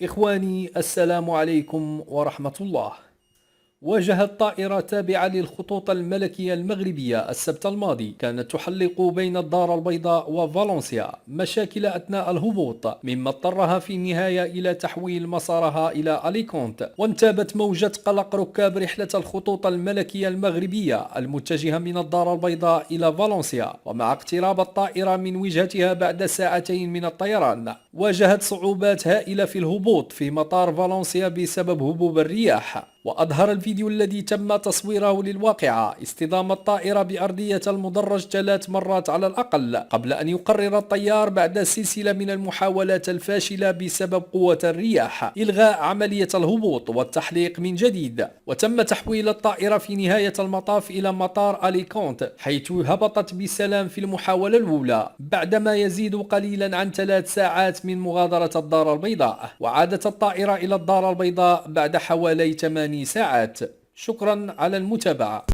إخواني، السلام عليكم ورحمة الله. واجهت طائرة تابعة للخطوط الملكية المغربية السبت الماضي كانت تحلق بين الدار البيضاء وفالنسيا مشاكل أثناء الهبوط، مما اضطرها في النهاية إلى تحويل مسارها إلى أليكونت. وانتابت موجة قلق ركاب رحلة الخطوط الملكية المغربية المتجهة من الدار البيضاء إلى فالنسيا، ومع اقتراب الطائرة من وجهتها بعد ساعتين من الطيران واجهت صعوبات هائلة في الهبوط في مطار فالنسيا بسبب هبوب الرياح. وأظهر الفيديو الذي تم تصويره للواقعة اصطدام الطائرة بأرضية المدرج 3 مرات على الأقل، قبل أن يقرر الطيار بعد سلسلة من المحاولات الفاشلة بسبب قوة الرياح إلغاء عملية الهبوط والتحليق من جديد. وتم تحويل الطائرة في نهاية المطاف إلى مطار أليكونت، حيث هبطت بسلام في المحاولة الأولى بعدما يزيد قليلا عن 3 ساعات من مغادرة الدار البيضاء. وعادت الطائرة إلى الدار البيضاء بعد حوالي 8 ساعات. شكرا على المتابعة.